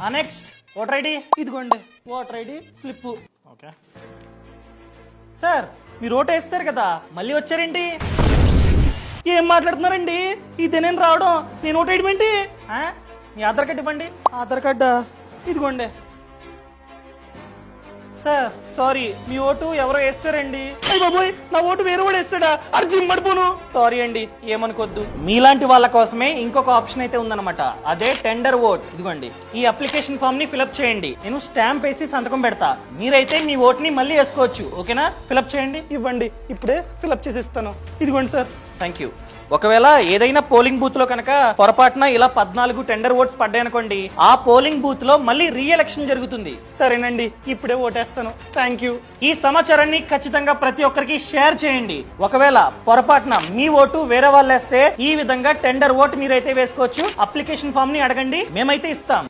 Next voter ID ఇదిగోండి, voter ID slip. Okay sir, మీరు vote వేస్తారు కదా, మళ్ళీ వచ్చారేంటి? ఏం మాట్లాడుతున్నారండి? ఇదే నేను రావడం, నేను ఓటు వేయడం ఏంటి? మీ ఆధార్ కార్డు ఇవ్వండి. ఆధార్ కార్డా? ఇదిగోండి. సార్ సారీ, మీ ఓటు ఎవరో వేస్తారండి. అయ్య బాబోయ్, నా ఓటు వేరే వాడు వేస్తాడా? అర్జున్ పడిపోను. సారీ అండి, ఏమనుకోద్దు. మీలాంటి వాళ్ళ కోసమే ఇంకొక ఆప్షన్ అయితే ఉందన్నమాట, అదే టెండర్ ఓట్. ఇదిగోండి, ఈ అప్లికేషన్ ఫామ్ ని ఫిలప్ చేయండి. నేను స్టాంప్ వేసి సంతకం పెడతా. మీరైతే మీ ఓట్ ని మళ్ళీ వేసుకోవచ్చు. ఓకేనా? ఫిలప్ చేయండి. ఇవ్వండి, ఇప్పుడే ఫిలప్ చేసిస్తాను. ఇదిగోండి సార్. Thank you. ఒకవేళ ఏదైనా పోలింగ్ బూత్ లో కనుక పొరపాటున ఇలా 14 టెండర్ ఓట్స్ పడ్డాయనుకోండి, ఆ పోలింగ్ బూత్ లో మళ్ళీ రీ ఎలక్షన్ జరుగుతుంది. సరేనండి, ఇప్పుడే ఓటేస్తాను. Thank you. ఈ సమాచారాన్ని ఖచ్చితంగా ప్రతి ఒక్కరికి షేర్ చేయండి. ఒకవేళ పొరపాటున మీ ఓటు వేరే వాళ్ళు వేస్తే ఈ విధంగా టెండర్ ఓట్ మీరైతే వేసుకోవచ్చు. అప్లికేషన్ ఫామ్ ని అడగండి, మేమైతే ఇస్తాం.